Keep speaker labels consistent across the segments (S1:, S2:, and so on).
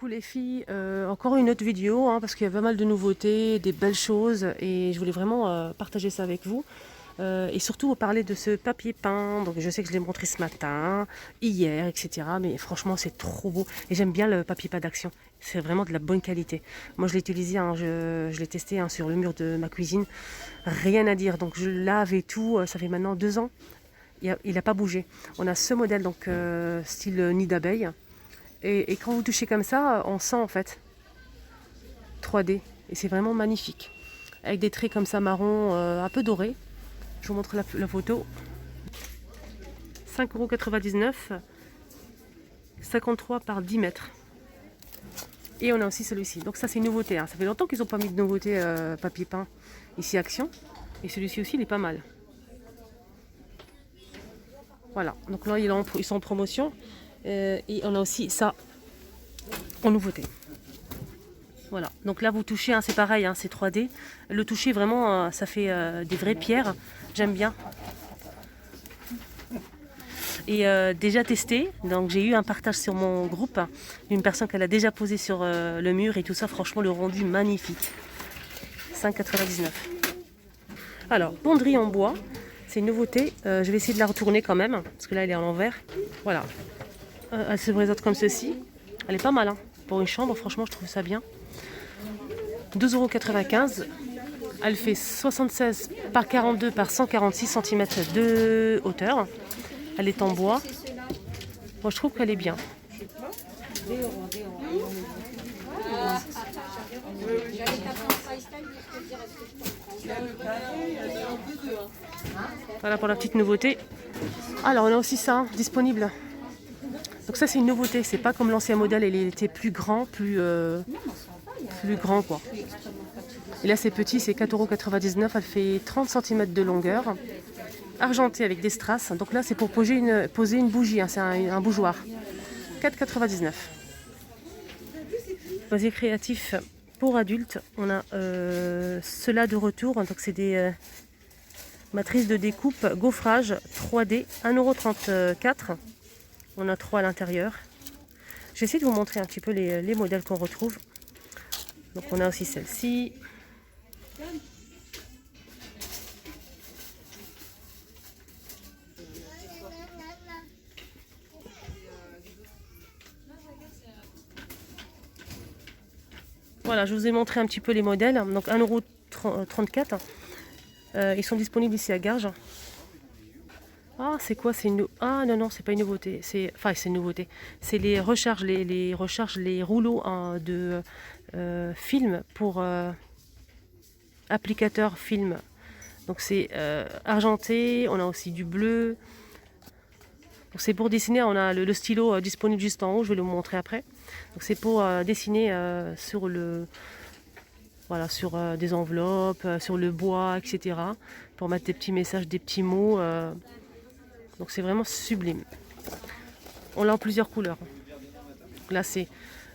S1: Coucou les filles, encore une autre vidéo parce qu'il y a pas mal de nouveautés, des belles choses et je voulais vraiment partager ça avec vous et surtout vous parler de ce papier peint. Donc je sais que je l'ai montré ce matin, hier, etc. Mais franchement c'est trop beau et j'aime bien le papier peint d'Action. C'est vraiment de la bonne qualité. Moi je l'ai utilisé, je l'ai testé sur le mur de ma cuisine, rien à dire. Donc je lave et tout, ça fait maintenant 2 ans. Il n'a pas bougé. On a ce modèle donc style nid d'abeille. Et quand vous touchez comme ça, on sent en fait 3D. Et c'est vraiment magnifique. Avec des traits comme ça marron, un peu dorés. Je vous montre la photo. 5,99 €, 53 par 10 mètres. Et on a aussi celui-ci. Donc ça c'est une nouveauté. Ça fait longtemps qu'ils n'ont pas mis de nouveauté papier peint ici Action. Et celui-ci aussi il est pas mal. Voilà. Donc là ils sont en promotion. Et on a aussi ça en nouveauté. Voilà, donc là vous touchez, c'est pareil, c'est 3D. Le toucher vraiment, ça fait des vraies pierres. J'aime bien. Et déjà testé, donc j'ai eu un partage sur mon groupe d'une personne qui l'a déjà posé sur le mur et tout ça. Franchement, le rendu magnifique. 5,99 €. Alors, bonderie en bois, c'est une nouveauté. Je vais essayer de la retourner quand même, parce que là elle est en l'envers. Voilà, elle se présente comme ceci. Elle est pas mal, pour une chambre, franchement je trouve ça bien. 2,95 €. Elle fait 76 par 42 par 146 cm de hauteur. Elle est en bois. Moi je trouve qu'elle est bien. Voilà pour la petite nouveauté. Alors on a aussi ça disponible. Donc ça c'est une nouveauté. C'est pas comme l'ancien modèle, il était plus grand, plus grand quoi. Et là c'est petit, c'est 4,99 €. Elle fait 30 cm de longueur. Argenté avec des strass. Donc là c'est pour poser une bougie, c'est un bougeoir. 4,99 €. Loisirs créatifs pour adultes. On a cela de retour. Donc c'est des matrices de découpe gaufrage 3D, 1,34 €. On a 3 à l'intérieur. J'essaie de vous montrer un petit peu les modèles qu'on retrouve. Donc on a aussi celle-ci. Voilà, je vous ai montré un petit peu les modèles. Donc 1,34 €. Ils sont disponibles ici à Garges. Ah, c'est quoi? Ah non, c'est pas une nouveauté. C'est une nouveauté. C'est les recharges, les rouleaux de film pour applicateur film. Donc c'est argenté, on a aussi du bleu. Donc c'est pour dessiner, on a le stylo disponible juste en haut, je vais le montrer après. Donc c'est pour dessiner sur des enveloppes, sur le bois, etc. Pour mettre des petits messages, des petits mots. Donc c'est vraiment sublime. On l'a en plusieurs couleurs. Donc là c'est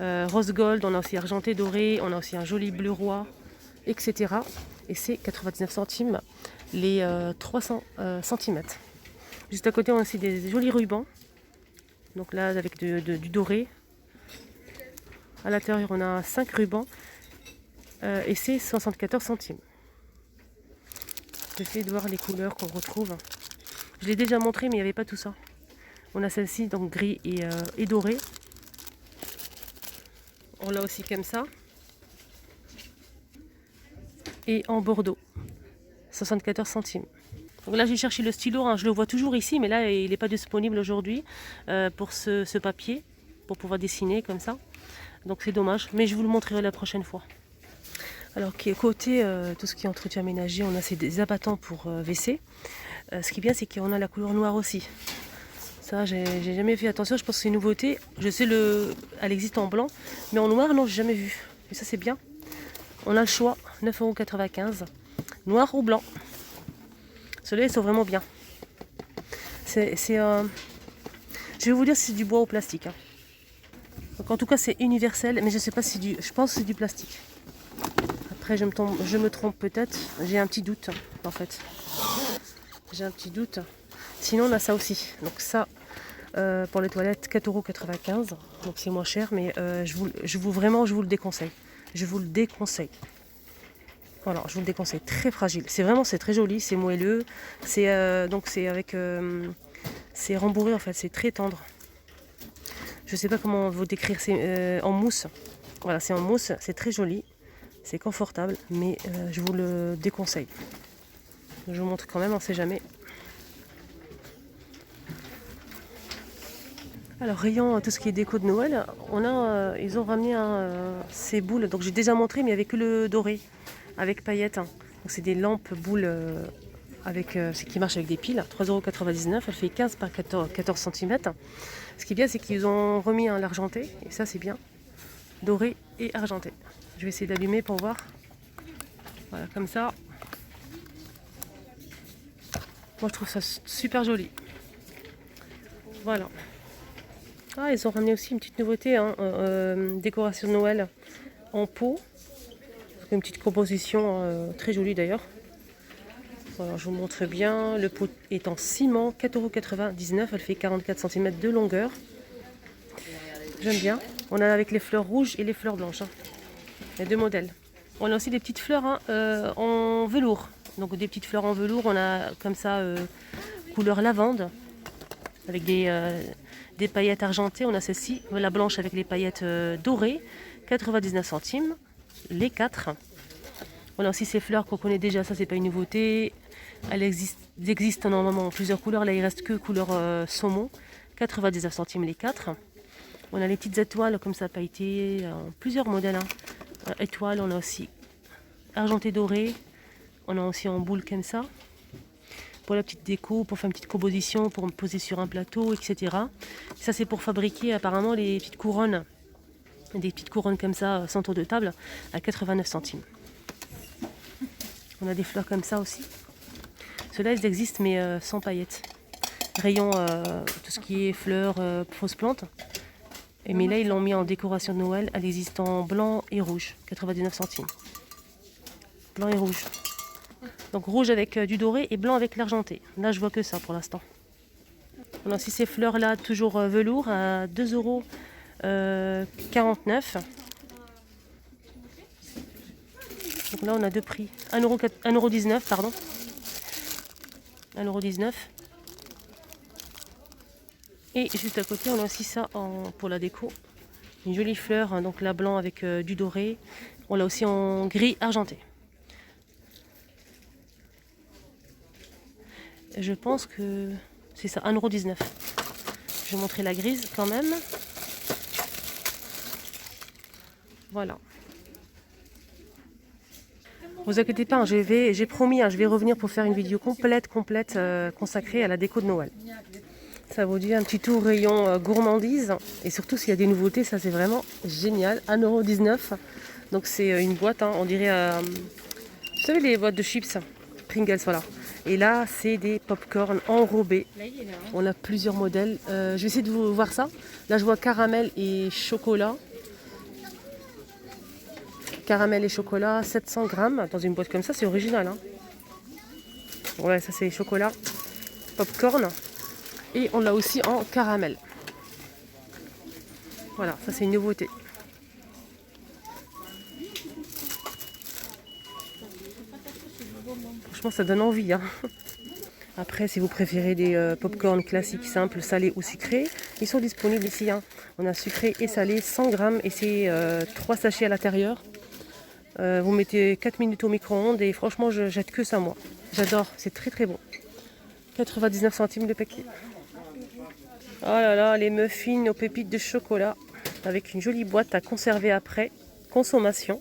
S1: rose gold, on a aussi argenté doré, on a aussi un joli bleu roi, etc. Et c'est 99 centimes les 300 cm. Juste à côté on a aussi des jolis rubans. Donc là avec du doré. À l'intérieur on a 5 rubans et c'est 74 centimes. J'essaie de voir les couleurs qu'on retrouve. Je l'ai déjà montré mais il n'y avait pas tout ça. On a celle-ci donc gris et doré. On l'a aussi comme ça. Et en bordeaux. 74 centimes. Donc là j'ai cherché le stylo, je le vois toujours ici mais là il n'est pas disponible aujourd'hui pour ce papier, pour pouvoir dessiner comme ça. Donc c'est dommage, mais je vous le montrerai la prochaine fois. Alors côté tout ce qui est entretien ménager, on a des abattants pour WC. Ce qui est bien c'est qu'on a la couleur noire aussi. Ça j'ai jamais fait attention, je pense que c'est une nouveauté. Je sais elle existe en blanc, mais en noir non j'ai jamais vu. Et ça c'est bien. On a le choix, 9,95 €, noir ou blanc. Ceux-là ils sont vraiment bien. Je vais vous dire si c'est du bois ou plastique. Donc en tout cas c'est universel, mais je sais pas si je pense que c'est du plastique. Après je me trompe peut-être, j'ai un petit doute en fait. J'ai un petit doute. Sinon on a ça aussi. Donc ça, pour les toilettes, 4,95 €. Donc c'est moins cher, mais vraiment, je vous le déconseille. Je vous le déconseille. Voilà, je vous le déconseille. Très fragile. C'est très joli, c'est moelleux. Donc c'est avec... c'est rembourré en fait, c'est très tendre. Je sais pas comment vous décrire, c'est en mousse. Voilà, c'est en mousse, c'est très joli. C'est confortable, mais je vous le déconseille. Je vous montre quand même, on ne sait jamais. Alors, rayon, tout ce qui est déco de Noël, ils ont ramené ces boules. Donc, j'ai déjà montré, mais avec que le doré, avec paillettes. Donc, c'est des lampes boules qui marchent avec des piles. 3,99 €. Elle fait 15 par 14 cm. Ce qui est bien, c'est qu'ils ont remis l'argenté. Et ça, c'est bien. Doré et argenté. Je vais essayer d'allumer pour voir. Voilà, comme ça. Moi, je trouve ça super joli. Voilà. Ah, ils ont ramené aussi une petite nouveauté, décoration de Noël en pot. Une petite composition très jolie d'ailleurs. Voilà, je vous montre bien. Le pot est en ciment, 4,99 €. Elle fait 44 cm de longueur. J'aime bien. On a avec les fleurs rouges et les fleurs blanches. Il y a deux modèles. On a aussi des petites fleurs en velours. Donc des petites fleurs en velours. On a comme ça couleur lavande avec des paillettes argentées. On a celle-ci, la blanche avec les paillettes dorées, 99 centimes, les 4. On a aussi ces fleurs qu'on connaît déjà, ça c'est pas une nouveauté. Elles existent normalement en plusieurs couleurs, là il reste que couleur saumon, 99 centimes les 4. On a les petites étoiles comme ça pailletées, plusieurs modèles. Étoiles, on a aussi argenté doré, on a aussi en boule comme ça. Pour la petite déco, pour faire une petite composition, pour me poser sur un plateau, etc. Ça c'est pour fabriquer apparemment les petites couronnes. Des petites couronnes comme ça, sans tour de table, à 89 centimes. On a des fleurs comme ça aussi. Ceux-là, ils existent, mais sans paillettes. Rayon, tout ce qui est fleurs, fausses plantes. Mais là, ils l'ont mis en décoration de Noël. Elle existe en blanc et rouge, 99 centimes. Blanc et rouge. Donc rouge avec du doré et blanc avec l'argenté. Là, je vois que ça pour l'instant. On a aussi ces fleurs-là, toujours velours, à 2,49 €. Donc là, on a deux prix. 1,19 €, pardon. 1,19 €. Et juste à côté, on a aussi ça pour la déco. Une jolie fleur, donc là, blanc avec du doré. On l'a aussi en gris argenté. Je pense que c'est ça, 1,19 €. Je vais montrer la grise quand même. Voilà. Vous inquiétez pas, j'ai promis, je vais revenir pour faire une vidéo complète consacrée à la déco de Noël. Ça vous dit un petit tour rayon gourmandise. Et surtout s'il y a des nouveautés, ça c'est vraiment génial. 1,19 €. Donc c'est une boîte, on dirait, vous savez les boîtes de chips, Pringles, voilà. Et là c'est des pop-corn enrobés. On a plusieurs modèles. Je vais essayer de vous voir ça. Là je vois caramel et chocolat. Caramel et chocolat, 700 grammes dans une boîte comme ça, c'est original. Ouais, ça c'est chocolat, popcorn. Et on l'a aussi en caramel. Voilà, ça c'est une nouveauté. Franchement, ça donne envie. Après, si vous préférez des pop-corn classiques, simples, salés ou sucrés, ils sont disponibles ici. On a sucré et salé, 100 grammes et c'est 3 sachets à l'intérieur. Vous mettez 4 minutes au micro-ondes et franchement je jette que ça moi. J'adore, c'est très très bon. 99 centimes le paquet. Oh là là, les muffins aux pépites de chocolat avec une jolie boîte à conserver après consommation.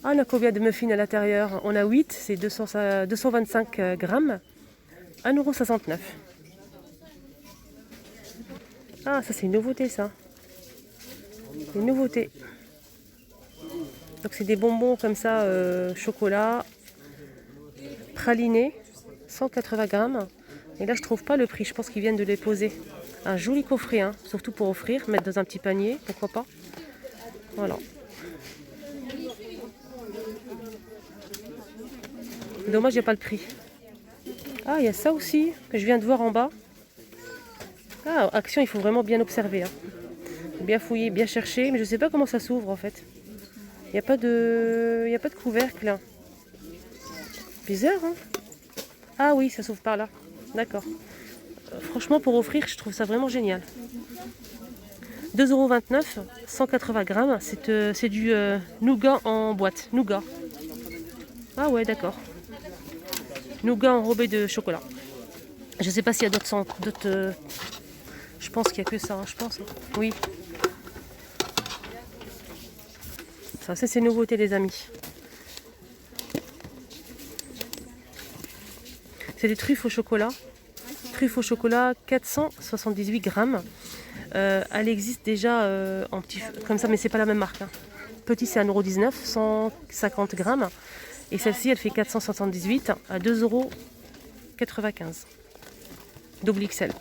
S1: Ah, on a combien de muffins à l'intérieur? On a 8, c'est 225 grammes, 1,69 €. Ah, ça c'est une nouveauté ça. Une nouveauté. Donc c'est des bonbons comme ça, chocolat, praliné, 180 grammes. Et là je trouve pas le prix, je pense qu'ils viennent de les poser. Un joli coffret, surtout pour offrir, mettre dans un petit panier, pourquoi pas. Voilà. Dommage, il n'y a pas le prix. Ah, il y a ça aussi, que je viens de voir en bas. Ah, Action, il faut vraiment bien observer, hein. Bien fouiller, bien chercher, mais je sais pas comment ça s'ouvre en fait. Il n'y a pas de... Il a pas de couvercle, là. Bizarre, hein. Ah oui, ça s'ouvre par là. D'accord. Franchement, pour offrir, je trouve ça vraiment génial. 2,29 €, 180 grammes. C'est du nougat en boîte. Nougat. Ah ouais, d'accord. Nougat enrobé de chocolat. Je sais pas s'il y a d'autres. Je pense qu'il n'y a que ça, hein, je pense. Oui. Ça, c'est ces nouveautés, les amis. C'est des truffes au chocolat. Truffes au chocolat, 478 grammes. Elle existe déjà en petit comme ça, mais c'est pas la même marque, hein. Petit, c'est 1,19 €, 150 grammes. Et celle-ci, elle fait 478 à 2,95 €. Double XL.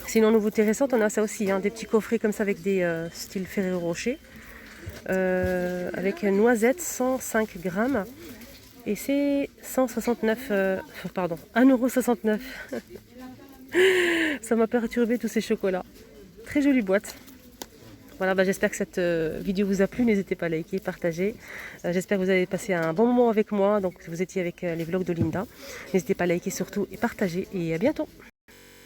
S1: Sinon, nouveauté récente, on a ça aussi, hein, des petits coffrets comme ça avec des style Ferrero Rocher. Avec noisette, 105 grammes. Et c'est 169, pardon, 1,69 €. Ça m'a perturbé tous ces chocolats. Très jolie boîte. Voilà, j'espère que cette vidéo vous a plu. N'hésitez pas à liker, partager. J'espère que vous avez passé un bon moment avec moi. Donc, vous étiez avec les vlogs de Linda. N'hésitez pas à liker surtout et partager. Et à bientôt.